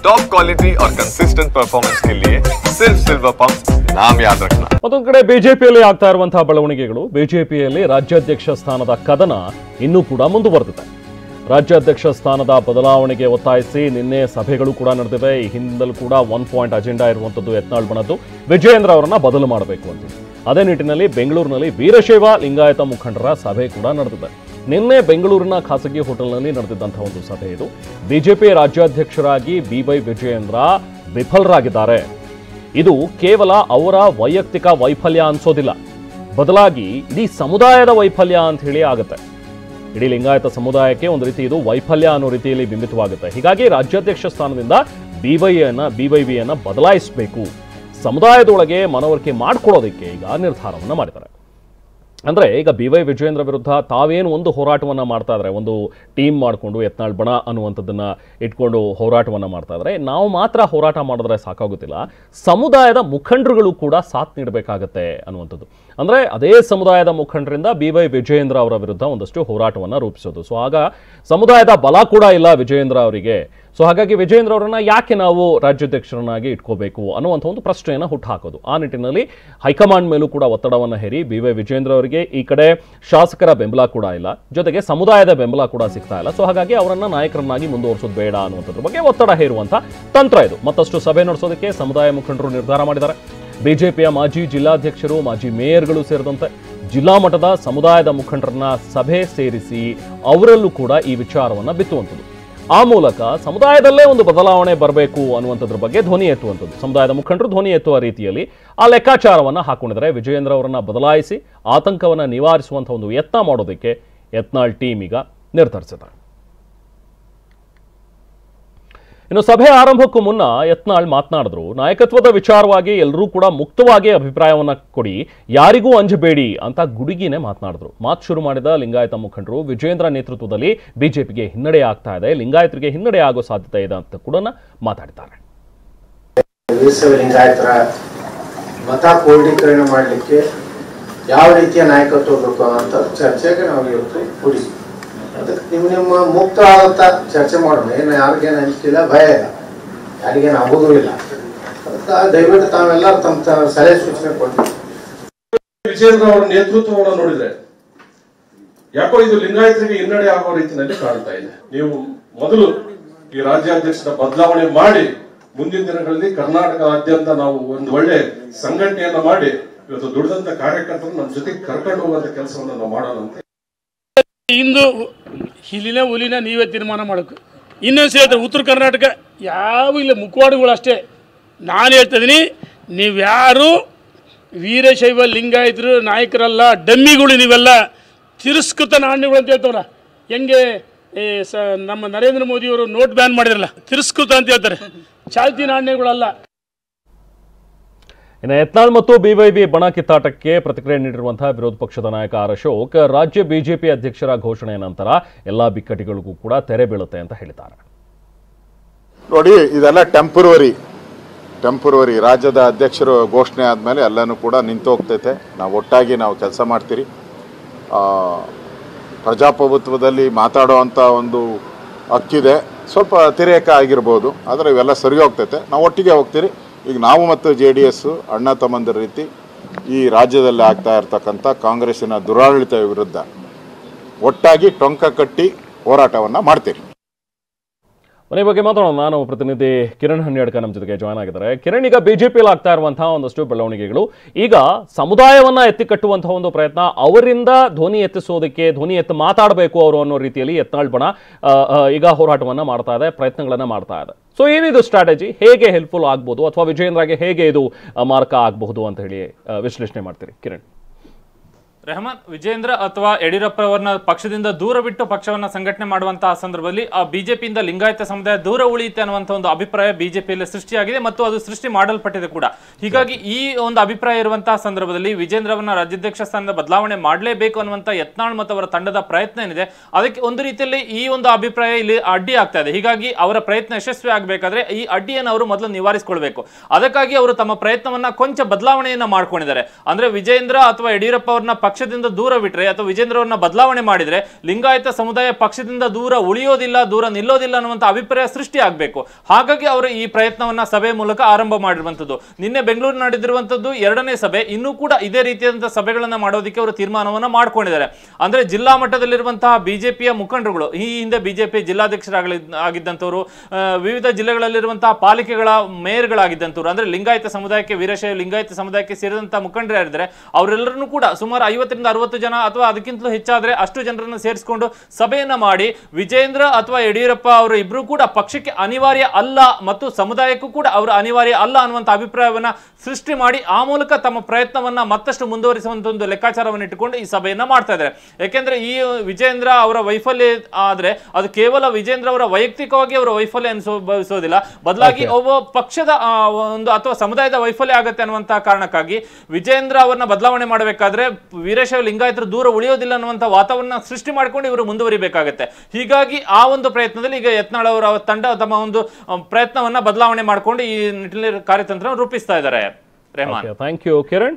Top quality और consistent performance के लिए सिर्फ सिल्वर पंप नाम याद रखना। ಮತ್ತೊಂದು ಕಡೆ ಬಿಜೆಪಿಯಲ್ಲಿ ಆಗ್ತಾ ಇರುವಂತಹ ಬೆಳವಣಿಗೆಗಳು, ಬಿಜೆಪಿಯಲ್ಲಿ ರಾಜ್ಯಾಧ್ಯಕ್ಷ ಸ್ಥಾನದ ಕದನ ಇನ್ನೂ ಕೂಡ ಮುಂದುವರೆದಿದೆ. ರಾಜ್ಯಾಧ್ಯಕ್ಷ ಸ್ಥಾನದ ಬದಲಾವಣೆಗೆ ಒತ್ತಾಯಿಸಿ ನಿನ್ನೆ ಸಭೆಗಳು ಕೂಡ ನಡೆದಿವೆ. ಈ ಹಿಂದಲೂ ಕೂಡ 1 ಪಾಯಿಂಟ್ ಅಜೆಂಡಾ ಇರುವಂತದ್ದು ಯತ್ನಾಳ್ ಬಣದ್ದು ವಿಜಯೇಂದ್ರ ಅವರನ್ನ ಬದಲು ಮಾಡಬೇಕು ಅಂತ. ಅದೇ ನಿಟ್ಟಿನಲ್ಲಿ ಬೆಂಗಳೂರಿನಲ್ಲಿ ವೀರಶೈವ ಲಿಂಗಾಯತ ಮುಖಂಡರ ಸಭೆ ಕೂಡ ನಡೆದಿದೆ. ನಿನ್ನೆ ಬೆಂಗಳೂರಿನ ಖಾಸಗಿ ಹೋಟೆಲ್ನಲ್ಲಿ ನಡೆದಿದ್ದಂತಹ ಒಂದು ಸಭೆ ಇದು. ಬಿಜೆಪಿ ರಾಜ್ಯಾಧ್ಯಕ್ಷರಾಗಿ ಬಿವೈ ವಿಜಯೇಂದ್ರ ವಿಫಲರಾಗಿದ್ದಾರೆ. ಇದು ಕೇವಲ ಅವರ ವೈಯಕ್ತಿಕ ವೈಫಲ್ಯ ಅನ್ಸೋದಿಲ್ಲ, ಬದಲಾಗಿ ಇಡೀ ಸಮುದಾಯದ ವೈಫಲ್ಯ ಅಂತ ಹೇಳಿ ಆಗುತ್ತೆ. ಇಡೀ ಲಿಂಗಾಯತ ಸಮುದಾಯಕ್ಕೆ ಒಂದು ರೀತಿ ಇದು ವೈಫಲ್ಯ ಅನ್ನೋ ರೀತಿಯಲ್ಲಿ ಬಿಂಬಿತವಾಗುತ್ತೆ. ಹೀಗಾಗಿ ರಾಜ್ಯಾಧ್ಯಕ್ಷ ಸ್ಥಾನದಿಂದ ಬಿವೈವಿಯನ್ನ ಬದಲಾಯಿಸಬೇಕು, ಸಮುದಾಯದೊಳಗೆ ಮನವರಿಕೆ ಮಾಡಿಕೊಳ್ಳೋದಕ್ಕೆ ಈಗ ನಿರ್ಧಾರವನ್ನು ಮಾಡಿದ್ದಾರೆ. ಅಂದರೆ ಈಗ ಬಿವೈ ವಿಜಯೇಂದ್ರ ವಿರುದ್ಧ ತಾವೇನು ಒಂದು ಹೋರಾಟವನ್ನು ಮಾಡ್ತಾ ಇದ್ದಾರೆ, ಒಂದು ಟೀಮ್ ಮಾಡಿಕೊಂಡು ಯತ್ನಾಳ್ ಬಣ ಅನ್ನುವಂಥದ್ದನ್ನ ಇಟ್ಕೊಂಡು ಹೋರಾಟವನ್ನು ಮಾಡ್ತಾ ಇದ್ದಾರೆ. ನಾವು ಮಾತ್ರ ಹೋರಾಟ ಮಾಡಿದ್ರೆ ಸಾಕಾಗುತ್ತಿಲ್ಲ, ಸಮುದಾಯದ ಮುಖಂಡರುಗಳು ಕೂಡ ಸಾಥ್ ನೀಡಬೇಕಾಗತ್ತೆ ಅನ್ನುವಂಥದ್ದು. ಅಂದರೆ ಅದೇ ಸಮುದಾಯದ ಮುಖಂಡರಿಂದ ಬಿವೈ ವಿಜಯೇಂದ್ರ ಅವರ ವಿರುದ್ಧ ಒಂದಷ್ಟು ಹೋರಾಟವನ್ನು ರೂಪಿಸೋದು. ಸೊ ಆಗ ಸಮುದಾಯದ ಬಲ ಕೂಡ ಇಲ್ಲ ವಿಜಯೇಂದ್ರ ಅವರಿಗೆ. ಸೊ ಹಾಗಾಗಿ ವಿಜಯೇಂದ್ರ ಅವರನ್ನ ಯಾಕೆ ನಾವು ರಾಜ್ಯಾಧ್ಯಕ್ಷರನ್ನಾಗಿ ಇಟ್ಕೋಬೇಕು ಅನ್ನುವಂಥ ಒಂದು ಪ್ರಶ್ನೆಯನ್ನು ಹುಟ್ಟುಹಾಕೋದು. ಆ ನಿಟ್ಟಿನಲ್ಲಿ ಹೈಕಮಾಂಡ್ ಮೇಲೂ ಕೂಡ ಒತ್ತಡವನ್ನು ಹೇರಿ ಬಿವೈ ವಿಜಯೇಂದ್ರ ಅವರಿಗೆ ಈ ಕಡೆ ಶಾಸಕರ ಬೆಂಬಲ ಕೂಡ ಇಲ್ಲ, ಜೊತೆಗೆ ಸಮುದಾಯದ ಬೆಂಬಲ ಕೂಡ ಸಿಗ್ತಾ ಇಲ್ಲ. ಸೊ ಹಾಗಾಗಿ ಅವರನ್ನ ನಾಯಕರನ್ನಾಗಿ ಮುಂದುವರಿಸೋದು ಬೇಡ ಅನ್ನುವಂಥದ್ರ ಬಗ್ಗೆ ಒತ್ತಡ ಹೇರುವಂಥ ತಂತ್ರ ಇದು. ಮತ್ತಷ್ಟು ಸಭೆ ನಡೆಸೋದಕ್ಕೆ ಸಮುದಾಯ ಮುಖಂಡರು ನಿರ್ಧಾರ ಮಾಡಿದ್ದಾರೆ. ಬಿಜೆಪಿಯ ಮಾಜಿ ಜಿಲ್ಲಾಧ್ಯಕ್ಷರು, ಮಾಜಿ ಮೇಯರ್ಗಳು ಸೇರಿದಂತೆ ಜಿಲ್ಲಾ ಮಟ್ಟದ ಸಮುದಾಯದ ಮುಖಂಡರನ್ನ ಸಭೆ ಸೇರಿಸಿ ಅವರಲ್ಲೂ ಕೂಡ ಈ ವಿಚಾರವನ್ನು ಬಿತ್ತುವಂಥದ್ದು. ಆ ಮೂಲಕ ಸಮುದಾಯದಲ್ಲೇ ಒಂದು ಬದಲಾವಣೆ ಬರಬೇಕು ಅನ್ನುವಂಥದ್ರ ಬಗ್ಗೆ ಧ್ವನಿ ಎತ್ತುವಂಥದ್ದು. ಸಮುದಾಯದ ಮುಖಂಡರು ಧ್ವನಿ ಎತ್ತುವ ರೀತಿಯಲ್ಲಿ ಆ ಲೆಕ್ಕಾಚಾರವನ್ನು ಹಾಕೊಂಡಿದ್ದಾರೆ. ವಿಜಯೇಂದ್ರ ಅವರನ್ನ ಬದಲಾಯಿಸಿ ಆತಂಕವನ್ನು ನಿವಾರಿಸುವಂಥ ಒಂದು ಯತ್ನ ಮಾಡೋದಕ್ಕೆ ಯತ್ನಾಳ್ ಟೀಮ್ ಈಗ ನಿರ್ಧರಿಸಿದ್ದಾರೆ. ಇನ್ನು ಸಭೆ ಆರಂಭಕ್ಕೂ ಮುನ್ನ ಯತ್ನಾಳ್ ಮಾತನಾಡಿದ್ರು. ನಾಯಕತ್ವದ ವಿಚಾರವಾಗಿ ಎಲ್ಲರೂ ಕೂಡ ಮುಕ್ತವಾಗಿ ಅಭಿಪ್ರಾಯವನ್ನ ಕೊಡಿ, ಯಾರಿಗೂ ಅಂಜಬೇಡಿ ಅಂತ ಗುಡುಗಿನೇ ಮಾತನಾಡಿದ್ರು. ಮಾತು ಶುರು ಮಾಡಿದ ಲಿಂಗಾಯತ ಮುಖಂಡರು ವಿಜಯೇಂದ್ರ ನೇತೃತ್ವದಲ್ಲಿ ಬಿಜೆಪಿಗೆ ಹಿನ್ನಡೆ ಆಗ್ತಾ ಇದೆ, ಲಿಂಗಾಯತರಿಗೆ ಹಿನ್ನಡೆ ಆಗೋ ಸಾಧ್ಯತೆ ಇದೆ ಅಂತ ಕೂಡ ಮಾತಾಡಿದ್ದಾರೆ. ಲಿಂಗಾಯತರ ಮತ ಕ್ರೋಢೀಕರಣ ಮಾಡಲಿಕ್ಕೆ ಯಾವ ರೀತಿಯ ನಾಯಕತ್ವ ಬೇಕು ಅಂತ ಚರ್ಚೆಗೆ ನಾವು ಇವತ್ತು ಕೂಡಿಸಿ ಅದಕ್ಕೆ ನಿಮ್ಮ ಮುಕ್ತ ಆದಂತ ಚರ್ಚೆ ಮಾಡೋಣ. ಏನು ಯಾರಿಗೇನು ಅನಿಸ್ತಿಲ್ಲ, ಭಯ ಇಲ್ಲ, ಯಾರಿಗೇನು ಆಗೋದೂ ಇಲ್ಲ. ಅದಕ್ಕೆ ದಯವಿಟ್ಟು ತಾವೆಲ್ಲರೂ ತಮ್ಮ ಸಲಹೆ ಸೂಚನೆ ಕೊಡ್ತೀವಿ. ವಿಜಯೇಂದ್ರ ಅವರ ನೇತೃತ್ವವನ್ನು ನೋಡಿದ್ರೆ ಯಾಕೋ ಇದು ಲಿಂಗಾಯತರಿಗೆ ಹಿನ್ನಡೆ ಆಗುವ ರೀತಿಯಲ್ಲಿ ಕಾಣ್ತಾ ಇದೆ. ನೀವು ಮೊದಲು ಈ ರಾಜ್ಯಾಧ್ಯಕ್ಷರ ಬದಲಾವಣೆ ಮಾಡಿ ಮುಂದಿನ ದಿನಗಳಲ್ಲಿ ಕರ್ನಾಟಕದಾದ್ಯಂತ ನಾವು ಒಂದು ಒಳ್ಳೆ ಸಂಘಟನೆಯನ್ನ ಮಾಡಿ ಇವತ್ತು ದುಡಿದಂತ ಕಾರ್ಯಕರ್ತರು ನಮ್ಮ ಜೊತೆಗೆ ಕರ್ಕೊಂಡು ಹೋಗುವಂತ ಕೆಲಸವನ್ನ ನಾವು ಮಾಡೋಣ ಅಂತ. ಇಂದು ಇಲ್ಲಿನ ಹುಲಿನ ನೀವೇ ತೀರ್ಮಾನ ಮಾಡಬೇಕು. ಇನ್ನೊಂದು ಹೇಳ್ತಾರೆ, ಉತ್ತರ ಕರ್ನಾಟಕ ಯಾವ ಇಲ್ಲ ಮುಖವಾಡಗಳು ಅಷ್ಟೇ. ನಾನು ಹೇಳ್ತಾ ಇದ್ದೀನಿ, ನೀವ್ಯಾರು ವೀರಶೈವ ಲಿಂಗಾಯತರು ನಾಯಕರಲ್ಲ, ಡಮ್ಮಿಗಳು ನೀವೆಲ್ಲ, ತಿರಸ್ಕೃತ ನಾಣ್ಯಗಳು ಅಂತ ಹೇಳ್ತವ್ರ. ಹೆಂಗೆ ನಮ್ಮ ನರೇಂದ್ರ ಮೋದಿಯವರು ನೋಟ್ ಬ್ಯಾನ್ ಮಾಡಿದ್ರಲ್ಲ, ತಿರಸ್ಕೃತ ಅಂತ ಹೇಳ್ತಾರೆ, ಚಾಲ್ತಿ ನಾಣ್ಯಗಳಲ್ಲ. ಇನ್ನು ಯತ್ನಾಳ್ ಮತ್ತು ಬಿವೈವಿ ಬಣ ಕಿತ್ತಾಟಕ್ಕೆ ಪ್ರತಿಕ್ರಿಯೆ ನೀಡಿರುವಂತಹ ವಿರೋಧ ಪಕ್ಷದ ನಾಯಕ ಆರ್ ಅಶೋಕ್, ರಾಜ್ಯ ಬಿಜೆಪಿ ಅಧ್ಯಕ್ಷರ ಘೋಷಣೆಯ ನಂತರ ಎಲ್ಲಾ ಬಿಕ್ಕಟ್ಟಿಗಳಿಗೂ ಕೂಡ ತೆರೆ ಬೀಳುತ್ತೆ ಅಂತ ಹೇಳಿದ್ದಾರೆ. ನೋಡಿ, ಇದೆಲ್ಲ ಟೆಂಪರರಿ ರಾಜ್ಯದ ಅಧ್ಯಕ್ಷರು ಘೋಷಣೆ ಆದಮೇಲೆ ಎಲ್ಲನೂ ಕೂಡ ನಿಂತು ಹೋಗ್ತೈತೆ. ನಾವು ಒಟ್ಟಾಗಿ ನಾವು ಕೆಲಸ ಮಾಡ್ತೀರಿ. ಪ್ರಜಾಪ್ರಭುತ್ವದಲ್ಲಿ ಮಾತಾಡೋವಂಥ ಒಂದು ಹಕ್ಕಿದೆ, ಸ್ವಲ್ಪ ಅತಿರೇಕ ಆಗಿರ್ಬೋದು, ಆದರೆ ಇವೆಲ್ಲ ಸರಿ ಹೋಗ್ತೈತೆ. ನಾವು ಒಟ್ಟಿಗೆ ಹೋಗ್ತೀರಿ. ಈಗ ನಾವು ಮತ್ತು JDS ಅಣ್ಣ ತಮ್ಮಂದಿರ ರೀತಿ ಈ ರಾಜ್ಯದಲ್ಲಿ ಆಗ್ತಾ ಇರ್ತಕ್ಕಂಥ ಕಾಂಗ್ರೆಸ್ಸಿನ ದುರಾಡಳಿತ ವಿರುದ್ಧ ಒಟ್ಟಾಗಿ ಟೊಂಕ ಕಟ್ಟಿ ಹೋರಾಟವನ್ನು ಮಾಡ್ತೀರಿ. ಮನೆ ಬಗ್ಗೆ ಮಾತಾಡೋಣ. ನಾನು ಪ್ರತಿನಿಧಿ ಕಿರಣ್ ಹನ್ಯಾಡ್ಕ ನಮ್ಮ ಜೊತೆಗೆ ಜಾಯ್ನ್ ಆಗಿದ್ದಾರೆ. ಕಿರಣ್, ಈಗ ಬಿಜೆಪಿಯಲ್ಲಿ ಆಗ್ತಾ ಇರುವಂತಹ ಒಂದಷ್ಟು ಬೆಳವಣಿಗೆಗಳು, ಈಗ ಸಮುದಾಯವನ್ನ ಎತ್ತಿ ಕಟ್ಟುವಂತಹ ಒಂದು ಪ್ರಯತ್ನ, ಅವರಿಂದ ಧ್ವನಿ ಎತ್ತಿ ಮಾತಾಡಬೇಕು ಅವರು ಅನ್ನೋ ರೀತಿಯಲ್ಲಿ ಯತ್ನಾಳ್ ಬಣ ಈಗ ಹೋರಾಟವನ್ನ ಮಾಡ್ತಾ ಇದೆ, ಪ್ರಯತ್ನಗಳನ್ನ ಮಾಡ್ತಾ ಇದೆ. ಸೊ ಏನಿದು ಸ್ಟ್ರಾಟಜಿ, ಹೇಗೆ ಹೆಲ್ಪ್ಫುಲ್ ಆಗ್ಬೋದು ಅಥವಾ ವಿಜಯೇಂದ್ರಗೆ ಹೇಗೆ ಇದು ಮಾರಕ ಆಗಬಹುದು ಅಂತ ಹೇಳಿ ವಿಶ್ಲೇಷಣೆ ಮಾಡ್ತೀರಿ ಕಿರಣ್? ರೆಹಮಾನ್, ವಿಜಯೇಂದ್ರ ಅಥವಾ ಯಡಿಯೂರಪ್ಪ ಅವರನ್ನ ಪಕ್ಷದಿಂದ ದೂರ ಬಿಟ್ಟು ಪಕ್ಷವನ್ನ ಸಂಘಟನೆ ಮಾಡುವಂತಹ ಸಂದರ್ಭದಲ್ಲಿ ಆ ಬಿಜೆಪಿಯಿಂದ ಲಿಂಗಾಯತ ಸಮುದಾಯ ದೂರ ಉಳಿಯುತ್ತೆ ಅನ್ನುವಂಥ ಒಂದು ಅಭಿಪ್ರಾಯ ಬಿಜೆಪಿಯಲ್ಲಿ ಸೃಷ್ಟಿಯಾಗಿದೆ ಮತ್ತು ಅದು ಸೃಷ್ಟಿ ಮಾಡಲ್ಪಟ್ಟಿದೆ ಕೂಡ. ಹೀಗಾಗಿ ಈ ಒಂದು ಅಭಿಪ್ರಾಯ ಇರುವಂತಹ ಸಂದರ್ಭದಲ್ಲಿ ವಿಜಯೇಂದ್ರ ಅವರನ್ನ ರಾಜ್ಯಾಧ್ಯಕ್ಷ ಸ್ಥಾನದ ಬದಲಾವಣೆ ಮಾಡಲೇಬೇಕು ಅನ್ನುವಂಥ ಯತ್ನಾಳ್ ಮತ್ತು ಅವರ ತಂಡದ ಪ್ರಯತ್ನ ಏನಿದೆ ಅದಕ್ಕೆ ಒಂದು ರೀತಿಯಲ್ಲಿ ಈ ಒಂದು ಅಭಿಪ್ರಾಯ ಇಲ್ಲಿ ಅಡ್ಡಿ ಆಗ್ತಾ ಇದೆ. ಹೀಗಾಗಿ ಅವರ ಪ್ರಯತ್ನ ಯಶಸ್ವಿ ಆಗಬೇಕಾದ್ರೆ ಈ ಅಡ್ಡಿಯನ್ನು ಅವರು ಮೊದಲು ನಿವಾರಿಸಿಕೊಳ್ಬೇಕು. ಅದಕ್ಕಾಗಿ ಅವರು ತಮ್ಮ ಪ್ರಯತ್ನವನ್ನ ಕೊಂಚ ಬದಲಾವಣೆಯನ್ನ ಮಾಡ್ಕೊಂಡಿದ್ದಾರೆ. ಅಂದ್ರೆ ವಿಜಯೇಂದ್ರ ಅಥವಾ ಯಡಿಯೂರಪ್ಪ ಅವರನ್ನ ಪಕ್ಷದಿಂದ ದೂರ ಬಿಟ್ರೆ ಅಥವಾ ವಿಜೇಂದ್ರ ಅವರನ್ನ ಬದಲಾವಣೆ ಮಾಡಿದ್ರೆ ಲಿಂಗಾಯತ ಸಮುದಾಯ ಪಕ್ಷದಿಂದ ದೂರ ಉಳಿಯೋದಿಲ್ಲ, ದೂರ ನಿಲ್ಲೋದಿಲ್ಲ ಅನ್ನುವಂಥ ಅಭಿಪ್ರಾಯ ಸೃಷ್ಟಿ ಆಗಬೇಕು. ಹಾಗಾಗಿ ಅವರು ಈ ಪ್ರಯತ್ನವನ್ನ ಸಭೆ ಮೂಲಕ ಆರಂಭ ಮಾಡಿರುವಂತದ್ದು. ನಿನ್ನೆ ಬೆಂಗಳೂರು ನಡೆದಿರುವಂತದ್ದು 2ನೇ ಸಭೆ. ಇನ್ನೂ ಕೂಡ ಇದೇ ರೀತಿಯಾದಂತಹ ಸಭೆಗಳನ್ನ ಮಾಡೋದಕ್ಕೆ ಅವರು ತೀರ್ಮಾನವನ್ನ ಮಾಡ್ಕೊಂಡಿದ್ದಾರೆ. ಅಂದ್ರೆ ಜಿಲ್ಲಾ ಮಟ್ಟದಲ್ಲಿರುವಂತಹ ಬಿಜೆಪಿಯ ಮುಖಂಡರುಗಳು, ಈ ಹಿಂದೆ ಬಿಜೆಪಿ ಜಿಲ್ಲಾಧ್ಯಕ್ಷರಾಗಿದ್ದಂಥವ್ರು, ವಿವಿಧ ಜಿಲ್ಲೆಗಳಲ್ಲಿರುವಂತಹ ಪಾಲಿಕೆಗಳ ಮೇಯರ್ಗಳಾಗಿದ್ದಂಥವ್ರು, ಅಂದ್ರೆ ಲಿಂಗಾಯತ ಸಮುದಾಯಕ್ಕೆ, ವೀರಶೈವ ಲಿಂಗಾಯತ ಸಮುದಾಯಕ್ಕೆ ಸೇರಿದಂತಹ ಮುಖಂಡರು ಯಾರಿದ್ದಾರೆ ಅವರೆಲ್ಲರನ್ನೂ ಕೂಡ ಸುಮಾರು 50ರಿಂದ 60 ಜನ ಅಥವಾ ಅದಕ್ಕಿಂತಲೂ ಹೆಚ್ಚಾದ್ರೆ ಅಷ್ಟು ಜನರನ್ನು ಸೇರಿಸಿಕೊಂಡು ಸಭೆಯನ್ನ ಮಾಡಿ ವಿಜೇಂದ್ರ ಅಥವಾ ಯಡಿಯೂರಪ್ಪ ಅವರು ಇಬ್ರು ಕೂಡ ಪಕ್ಷಕ್ಕೆ ಅನಿವಾರ್ಯ ಅಲ್ಲ ಮತ್ತು ಸಮುದಾಯಕ್ಕೂ ಕೂಡ ಅವರು ಅನಿವಾರ್ಯ ಅಲ್ಲ ಅನ್ನುವಂಥ ಅಭಿಪ್ರಾಯವನ್ನ ಸೃಷ್ಟಿ ಮಾಡಿ ಆ ಮೂಲಕ ತಮ್ಮ ಪ್ರಯತ್ನವನ್ನ ಮತ್ತಷ್ಟು ಮುಂದುವರಿಸುವಂತ ಒಂದು ಲೆಕ್ಕಾಚಾರವನ್ನು ಇಟ್ಟುಕೊಂಡು ಈ ಸಭೆಯನ್ನ ಮಾಡ್ತಾ ಇದ್ದಾರೆ. ಯಾಕೆಂದ್ರೆ ಈ ವಿಜೇಂದ್ರ ಅವರ ವೈಫಲ್ಯ ಆದ್ರೆ ಅದು ಕೇವಲ ವಿಜೇಂದ್ರ ಅವರ ವೈಯಕ್ತಿಕವಾಗಿ ಅವರ ವೈಫಲ್ಯ ಅನಿಸೋದಿಲ್ಲ, ಬದಲಾಗಿ ಒಬ್ಬ ಪಕ್ಷದ ಒಂದು ಅಥವಾ ಸಮುದಾಯದ ವೈಫಲ್ಯ ಆಗತ್ತೆ ಅನ್ನುವಂತ ಕಾರಣಕ್ಕಾಗಿ ವಿಜೇಂದ್ರ ಅವರನ್ನ ಬದಲಾವಣೆ ಮಾಡಬೇಕಾದ್ರೆ ವೀರಶೈವ ಲಿಂಗಾಯತರು ದೂರ ಉಳಿಯೋದಿಲ್ಲ ಅನ್ನುವಂಥ ವಾತಾವರಣ ಸೃಷ್ಟಿ ಮಾಡ್ಕೊಂಡು ಇವರು ಮುಂದುವರಿಬೇಕಾಗತ್ತೆ. ಹೀಗಾಗಿ ಆ ಒಂದು ಪ್ರಯತ್ನದಲ್ಲಿ ಈಗ ಯತ್ನಾಳ್ ಅವರ ತಂಡ ತಮ್ಮ ಒಂದು ಪ್ರಯತ್ನವನ್ನ ಬದಲಾವಣೆ ಮಾಡಿಕೊಂಡು ಈ ನಿಟ್ಟಿನಲ್ಲಿ ಕಾರ್ಯತಂತ್ರ ರೂಪಿಸ್ತಾ ಇದ್ದಾರೆ. Rahman, thank you Kiran.